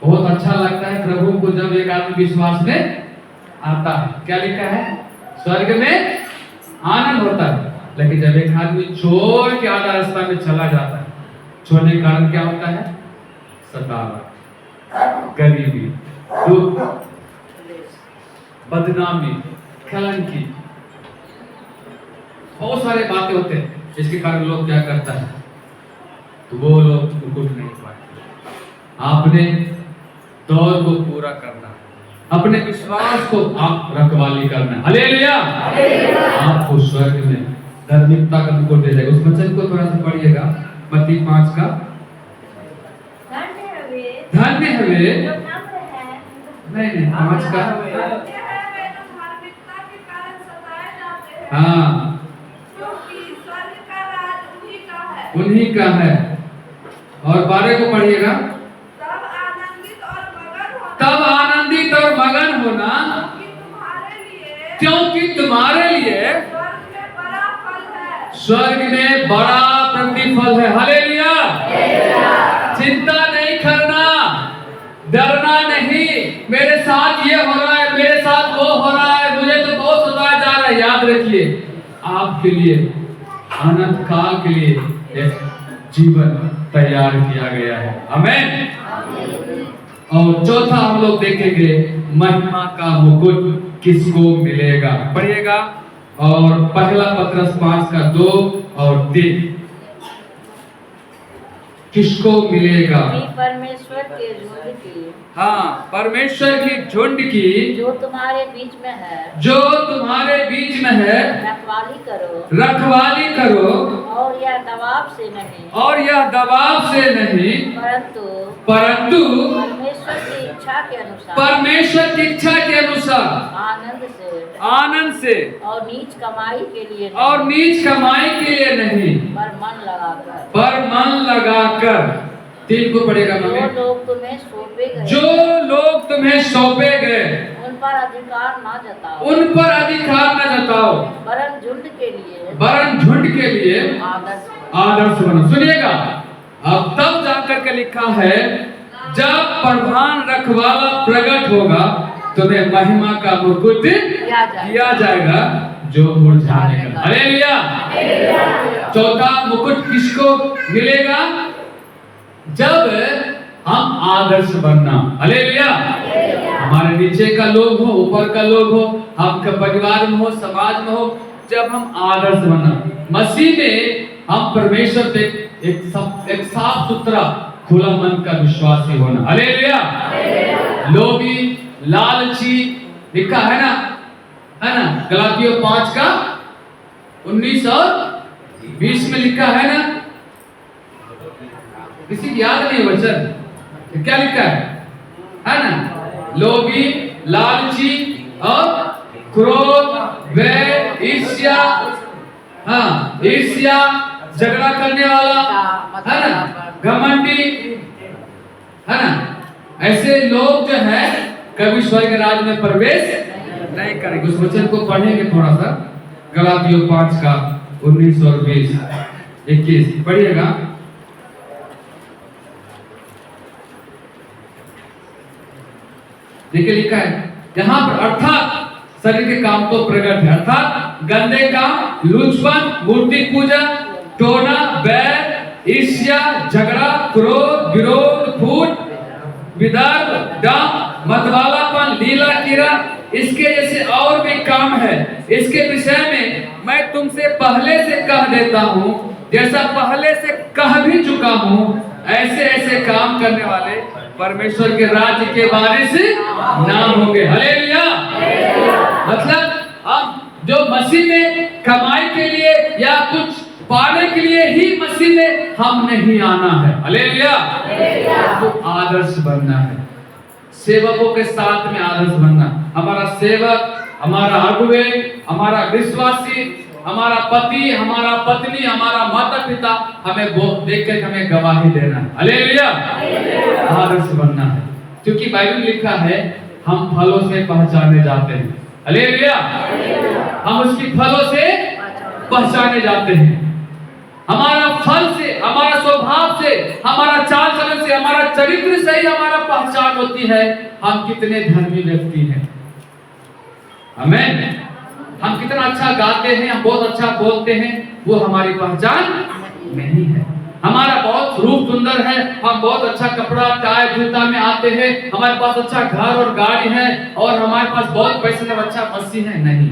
बहुत अच्छा लगता है प्रभु को जब एक आदमी विश्वास में आता है। क्या लिखा है? स्वर्ग में आनंद होता है। लेकिन जब एक आदमी छोड़ के आधा रास्ता में चला जाता है, छोड़ने के कारण क्या होता है? सतावट, गरीबी, दुख, बदनामी, कलंकी, बहुत सारे बातें होते हैं जिसके कारण लोग क्या करता है, तो वो लोग मुकुट नहीं पाते। आपने दौड़ को पूरा करना, अपने विश्वास को आप रखवाली करना। हालेलुया। आपको स्वर्ग में धार्मिकता का मुकुट दे जाएगा। उस वचन को थोड़ा सा पढ़िएगा, मत्ती 5 का। धन्य है वे, नहीं 5 का, हाँ उन्हीं का है। और 12 को पढ़िएगा, तब आनंदित और मगन होना क्योंकि तुम्हारे लिए स्वर्ग में बड़ा प्रतिफल है। हालेलुया। चिंता नहीं करना, डरना नहीं, मेरे साथ ये हो रहा है, मेरे साथ वो हो रहा है, मुझे तो बहुत सताया जा रहा है। याद रखिए, आपके लिए अनंत काल के लिए एक जीवन तैयार किया गया है। आमीन। और चौथा हम लोग देखेंगे, महिमा का मुकुट किसको मिलेगा। पढ़िएगा, और पहला पत्रस 5 का 2 और 3, किसको मिलेगा? परमेश्वर के झुंड की, हाँ, परमेश्वर की झुंड की जो तुम्हारे बीच में है, जो तुम्हारे बीच में है, रखवाली करो, रखवाली करो, और यह दबाव से नहीं, और यह दबाव से नहीं, परंतु परमेश्वर की इच्छा के अनुसार, परमेश्वर की इच्छा के अनुसार आनंद से और नीच कमाई के लिए नहीं, और नीच कमाई के लिए नहीं, पर मन लगाकर 3 को पढ़ेगा मम्मी। जो लोग तुम्हें सौंपे गए, जो लोग तुम्हें सौंपे गए, उन पर अधिकार न जताओ, उन पर अधिकार न जताओ, वरन झुंड के लिए आदर्श बनो। सुनिएगा, अब तब जाकर के लिखा है, जब प्रधान रखवाला प्रकट होगा तुम्हें महिमा का मुकुट दिया जाएगा जो मुरझाने का। हालेलुया। चौथा मुकुट किसको मिलेगा? जब हम आदर्श बनना। हालेलुया। हमारे नीचे का लोग हो, ऊपर का लोग हो, आपके परिवार में हो, समाज में हो, जब हम आदर्श बनना, मसीह में हम परमेश्वर पे एक साफ सुथरा खुला मन का विश्वासी होना। हालेलुया। लोभी, लालची लिखा है ना गलातियों 5 का 19 और 20 में लिखा है ना। किसी की याद नहीं वचन क्या लिखा है ना? लोभी, लालची और क्रोध, वैर, ईर्ष्या, हाँ ईर्ष्या, झगड़ा करने वाला है ना, घमंडी है ना, ऐसे लोग जो है कभी स्वर्ग राज में प्रवेश नहीं करेंगे। उस वचन को पढ़ेंगे थोड़ा सा, गलातियों 5 का 19 और 20 21 पढ़िएगा। देखिए लिखा है यहाँ पर, अर्थात शरीर के काम तो प्रकट है, अर्थात गंदे काम, लुचपन, मूर्ति पूजा, टोना, बैर, ईर्ष्या, झगड़ा, क्रोध, विरोध, फूट, विदर्भ, डम, मतवालापन, लीला कीड़ा, इसके जैसे और भी काम है। इसके विषय में मैं तुमसे पहले से कह देता हूँ, जैसा पहले से कह भी चुका हूँ, ऐसे ऐसे काम करने वाले परमेश्वर के राज्य के वारिस नाम होंगे। हालेलुया। मतलब हम जो मसीह में कमाई के लिए या कुछ पाने के लिए ही मसीह में हम नहीं आना है। हालेलुया। तो आदर्श बनना है, सेवकों के साथ में आदर्श बनना। हमारा सेवक, हमारा अगुवे, हमारा विश्वासी, हमारा पति, हमारा पत्नी, हमारा माता पिता हमें देख कर हमें गवाही देना है। हालेलुया। आदर्श बनना है, क्योंकि बाइबल लिखा है हम फलों से पहचाने जाते हैं। हालेलुया। हम उसकी फलों से पहचाने जाते हैं। हमारा फल से, हमारा स्वभाव से, हमारा चाल चलन से, हमारा चरित्र से ही हमारा पहचान होती है हम कितने धर्मी व्यक्ति हैं। आमीन। हम कितना अच्छा गाते हैं, हम बहुत अच्छा बोलते हैं, वो हमारी पहचान नहीं है। हमारा बहुत रूप सुंदर है, हम बहुत अच्छा कपड़ा टाई जूता में आते हैं, हमारे पास अच्छा घर और गाड़ी है और हमारे पास बहुत पैसे का अच्छा मसीह है। नहीं,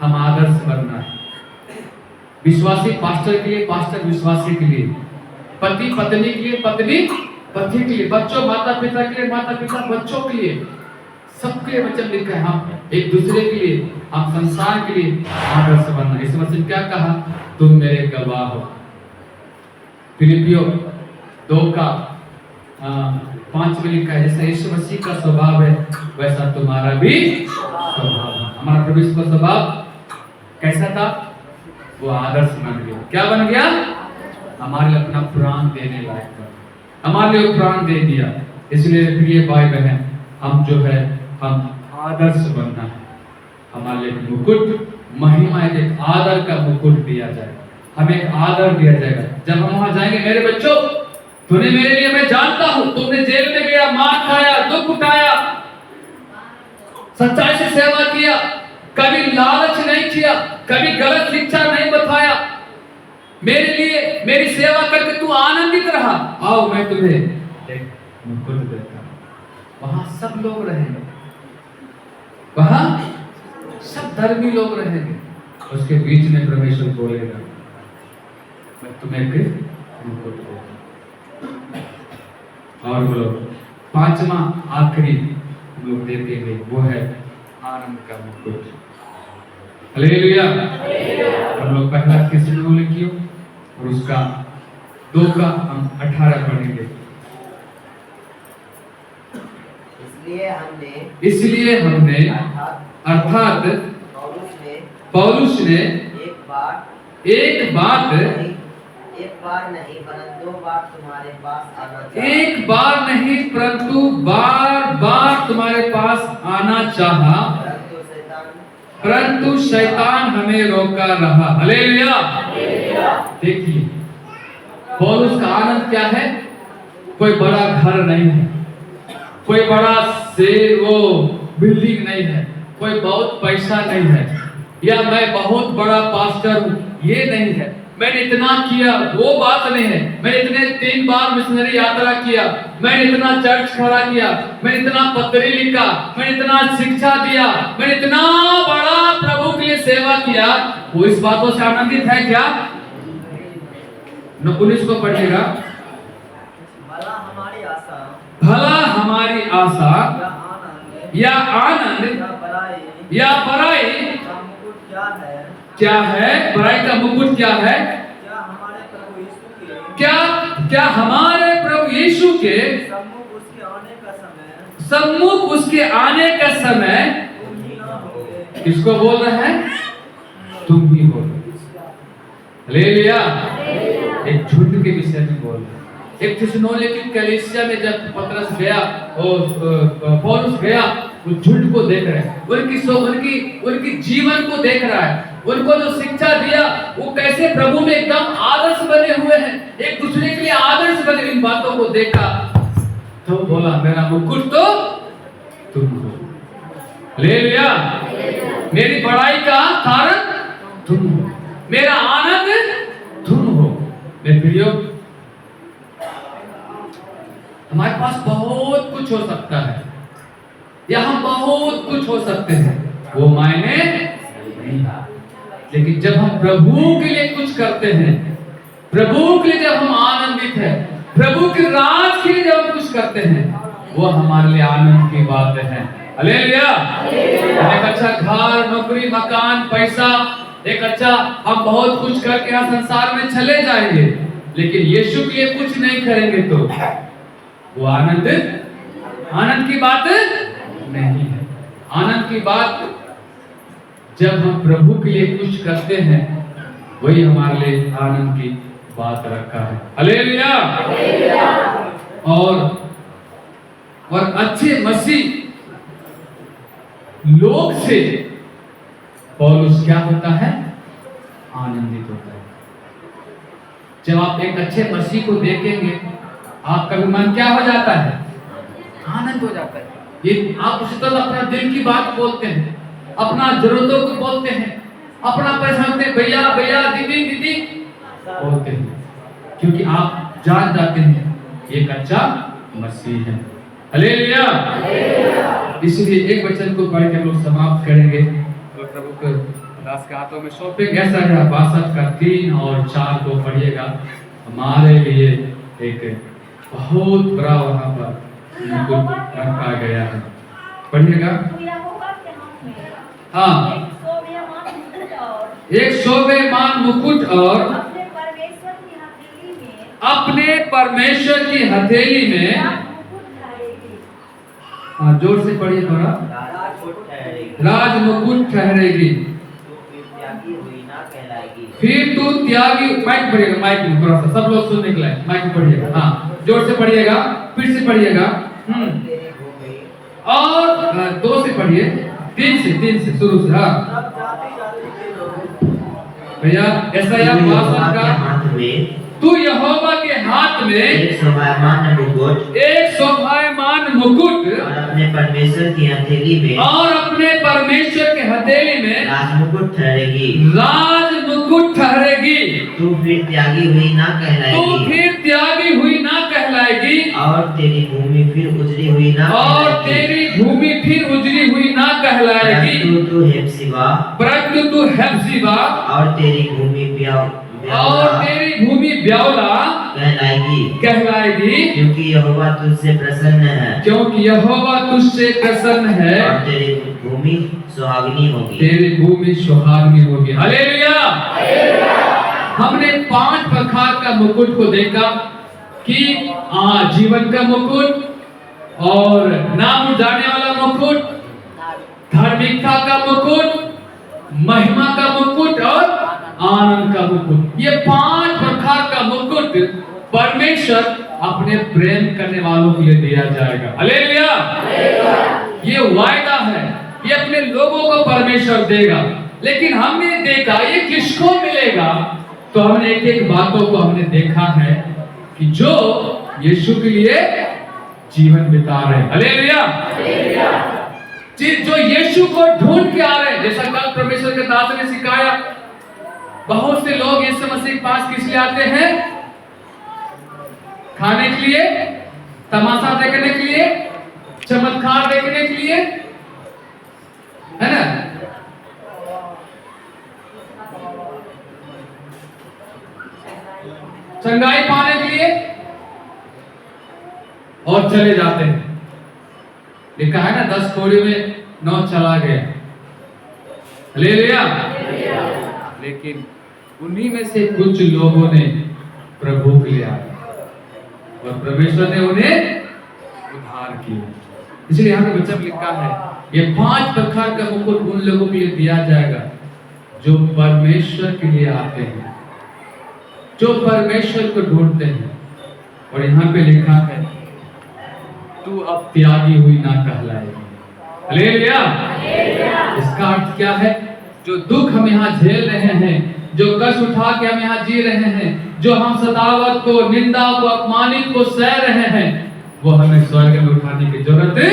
हम आदर्श बनना है। विश्वासी पास्टर के लिए, पास्टर विश्वासी के लिए, पति पत्नी के लिए, पत्नी पति के लिए, बच्चों माता पिता के लिए, माता पिता बच्चों के लिए, सबके लिए वचन लिखा है। हम एक दूसरे के लिए, हम संसार के लिए आदर्श बनना। इस वचन क्या कहा? तुम मेरे गवाह हो। फिलिपियों 2:5 में लिखा है, जैसा यीशु मसीह का स्वभाव है वैसा तुम्हारा भी स्वभाव है। हमारा प्रभु यीशु का स्वभाव कैसा था? वो आदर्श बन गया। क्या बन गया? हमारे लिए अपना प्राण देने लायक था, हमारे लिए प्राण दे दिया। इसलिए प्रिय भाई बहन, हम जो है हम आदर्श बनना है। हमारे लिए मुकुट, महिमा, एक आदर का मुकुट दिया जाएगा, हमें एक आदर दिया जाएगा। जब हम वहां जाएंगे, मेरे बच्चों तूने मेरे लिए, मैं जानता हूं तुमने जेल में गया, मार खाया, दुख उठाया, सच्चाई से सेवा किया, कभी लालच नहीं किया, कभी गलत शिक्षा नहीं बताया, मेरे लिए मेरी सेवा करके तू आनंदित रहा। आओ मैं तुम्हें एक मुकुट देता हूं। वहां सब लोग रहेंगे, वहां सब धर्मी लोग रहेंगे। उसके बीच में परमेश्वर बोलेगा, मैं तुम्हें एक मुकुट दूंगा। और वो लोग 5वां आखिरी लोग देखेंगे, वो है आनंद का मुकुट। हालेलुया। हम लोग पहला किसी को लिखियो और उसका 2 का हम 18 पढ़ेंगे। इसलिए हमने अर्थात पौलुस ने एक बात नहीं परंतु 2 बार तुम्हारे पास आना चाहा। एक बार नहीं परंतु बार तुम्हारे पास आना चाहा, परंतु शैतान हमें रोका रहा। हालेलुया। देखिए पौलुस का आनंद क्या है? कोई बड़ा घर नहीं है, कोई बड़ा से वो बिल्डिंग नहीं है, कोई बहुत पैसा नहीं है, या मैं बहुत बड़ा पास्टर हूँ, ये नहीं है। मैंने इतना किया, वो बात नहीं है। मैंने इतने 3 बार मिशनरी यात्रा किया, मैंने इतना चर्च खड़ा किया, मैंने इतना पत्री लिखा, मैंने इतना शिक्षा दिया, मैंने इतना बड़ा प्रभु के लिए सेवा किया। वो इस बातों से आनंदित है क्या? 19 को पढ़ेगा। भला हमारी आशा या आनंद या बड़ाई क्या है? बड़ाई का मुकुट क्या है? क्या हमारे प्रभु यीशु के सम्मुख उसके आने का समय किसको बोल रहे हैं? तुम ही बोल रहे। हालेलुया। एक झुंड के विषय में बोल रहे। एक थिस्सलुनीके की कलीसिया में जब पतरस गया और पौलुस गया, वो झुंड को देख रहे हैं, उनकी जीवन को देख रहा है, उनको जो शिक्षा दिया वो कैसे प्रभु में एकदम आदर्श बने हुए हैं, एक दूसरे के लिए आदर्श बने। इन बातों को देखा तो बोला, मेरा मुकुट तो तुम हो। हालेलुया। मेरी बड़ाई का कारण तुम हो, मेरा आनंद तुम हो। मेरे प्रियो, हमारे पास बहुत कुछ हो सकता है, या हम बहुत कुछ हो सकते हैं, वो मायने नहीं। लेकिन जब हम प्रभु के लिए कुछ करते हैं, प्रभु के लिए जब हम आनंदित हैं, प्रभु के राज के लिए जब हम कुछ करते हैं, वो हमारे लिए आनंद की बात है। हालेलुया। एक अच्छा घर, नौकरी, मकान, पैसा, एक अच्छा हम बहुत कुछ करके यहाँ संसार में चले जाएंगे, लेकिन यीशु के लिए कुछ नहीं करेंगे तो वो आनंद की बात नहीं है। आनंद की बात जब हम प्रभु के लिए कुछ करते हैं, वही हमारे लिए आनंद की बात रखा है। हालेलुया। और अच्छे मसीह लोग से पौलुस क्या होता है? आनंदित होता है। जब आप एक अच्छे मसीह को देखेंगे, आपका भी मन क्या हो जाता है? आनंद हो जाता है। ये आप उसी तरह अपना दिल की बात बोलते हैं, अपना जरूरतों को बोलते हैं, अपना परेशान भैया भैया, दीदी दीदी बोलते हैं। क्योंकि आप जान जाते हैं ये कच्चा मसीह है। हालेलुया। इसलिए एक वचन को पढ़ के हम लोग समाप्त करेंगे और प्रभु को दास के हाथों में सौंपेंगे। ऐसा है 62 का 3 और 4 को पढ़िएगा। हमारे लिए एक बहुत बड़ा वहां पर मुकुट रखा गया है। पढ़िएगा। हाँ, एक शोभेमान मुकुट और अपने परमेश्वर की हथेली में, हाँ जोर से पढ़िए थोड़ा, राज मुकुट ठहरेगी। फिर तू त्यागी, माइक पढ़िएगा, माइक में थोड़ा सा सब लोग सुनने के लिए माइक में पढ़िएगा। हाँ जोर से पढ़िएगा, फिर से पढ़िएगा। और 2 से पढ़िए, 3 से शुरू से। हाँ भैया, ऐसा या वासन का तू यहोवा के हाथ में एक शोभायमान मुकुट, एक शोभायमान मुकुट और अपने परमेश्वर की हथेली में, और अपने परमेश्वर के हथेली में राजमुकुट ठहरेगी। राजमुकुट ठहरेगी। तू फिर त्यागी हुई ना कहलाएगी, तू फिर त्यागी हुई ना कहलाएगी, और तेरी भूमि फिर उजड़ी हुई ना और कहलाएगी। तेरी भूमि फिर उजड़ी हुई ना कहलाएगी। परंतु तू हेप्सिबा, परंतु तू हेप्सिबा, और तेरी भूमि और तेरी भूमि ब्यावला कहलाएगी, क्योंकि यहोवा तुझसे प्रसन्न है, क्योंकि यहोवा तुझसे प्रसन्न है, और तेरी भूमि सुहागनी होगी। तेरी भूमि सुहागनी होगी। हालेलुया। हमने 5 प्रकार का मुकुट को देखा कि जीवन का मुकुट, और नाम उजाड़ने वाला मुकुट, धार्मिकता का मुकुट, महिमा का मुकुट और आनंद का मुकुट। ये 5 प्रकार का मुकुट परमेश्वर अपने प्रेम करने वालों के लिए दिया जाएगा। हालेलुया। ये वायदा है, ये अपने लोगों को परमेश्वर देगा। लेकिन हमने देखा ये किसको मिलेगा, तो हमने एक बातों को हमने देखा है कि जो यीशु के लिए जीवन बिता रहे हैं। हालेलुया। जो यीशु को ढूंढ के आ रहे हैं, जैसा कल परमेश्वर के दास ने सिखाया, बहुत से लोग यीशु मसीह के पास किस लिए आते हैं? खाने के लिए, तमाशा देखने के लिए, चमत्कार देखने के लिए, है ना? चंगाई पाने के लिए, और चले जाते हैं। लिखा है ना 10 कोड़े में 9 चला गया। हालेलुया। लेकिन उन्हीं में से कुछ लोगों ने प्रभु के लिए आए और परमेश्वर ने उन्हें उद्धार किया। इसलिए यहाँ पे वचन लिखा है ये 5 प्रकार का मुकुट उन लोगों के लिए दिया जाएगा जो परमेश्वर के लिए आते हैं, जो परमेश्वर को ढूंढते हैं। और यहाँ पे लिखा है तू अब त्यागी हुई ना कहलाएगी। हालेलुया। इसका अर्थ क्या है? जो दुख हम यहाँ झेल रहे हैं, जो कष्ट उठा के हम यहाँ जी रहे हैं, जो हम सतावत को, निंदा को, अपमानित को सह रहे हैं, वो हमें स्वर्ग में उठाने की जरूरत है।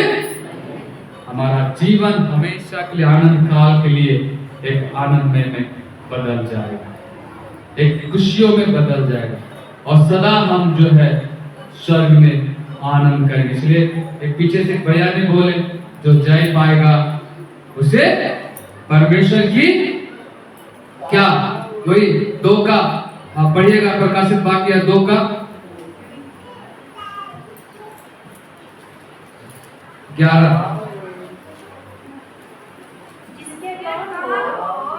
हमारा जीवन हमेशा के लिए, आनंद काल के लिए एक आनंदमय में बदल जाएगा, एक खुशियों में बदल जाएगा, और सदा हम जो है स्वर्ग में आनंद करेंगे। इसलिए एक पीछे से भैया ने बोले जो जय पाएगा उसे परमेश्वर की क्या, वही 2 का आप पढ़िएगा, प्रकाशित वाक्य 2 का 11।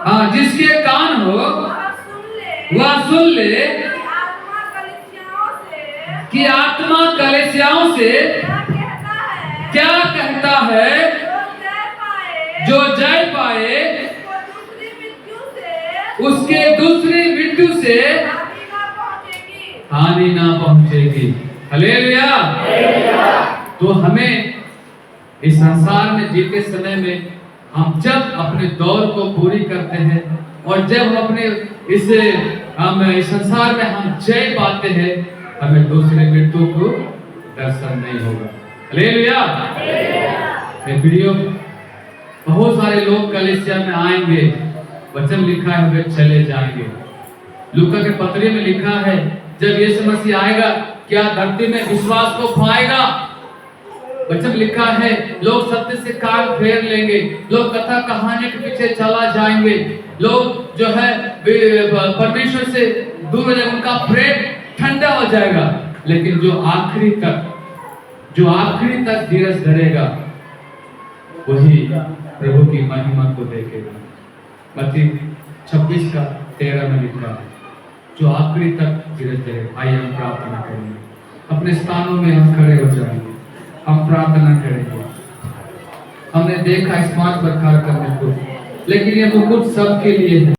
हाँ, जिसके कान हो वह सुन ले कि आत्मा कलीसियाओं से क्या कहता है। जो जय पाए उसके दूसरी मृत्यु से हानि ना पहुंचेगी। हालेलुया। तो हमें इस संसार में जीते समय में हम जब अपने दौर को पूरी करते हैं और जब हम अपने इस संसार में हम जय पाते हैं, हमें दूसरे मृत्यु को दर्शन नहीं होगा। हालेलुया। प्रियो, बहुत सारे लोग कलीसिया में आएंगे, वचन लिखा है वे चले जाएंगे। लूका के पत्री में लिखा है जब यीशु मसीह आएगा क्या धरती में विश्वास को पाएगा? वचन में लिखा है लोग सत्य से कान फेर लेंगे, लोग कथा कहानी के पीछे चला जाएंगे, लोग जो है परमेश्वर से दूर हो जाएंगे, उनका प्रेम ठंडा हो जाएगा। लेकिन जो आखिरी तक धीरज धरेगा वही प्रभु की महिमा को देखेगा। मत्ती 26:13 में लिखा है जो आखिरी तक धीरज धरेगा। आइए हम प्रार्थना करेंगे, अपने स्थानों में हम खड़े हो जाएंगे, हम प्रार्थना करेंगे। हमने देखा इस 5 प्रकार करने को, लेकिन ये मुकुट सबके लिए है।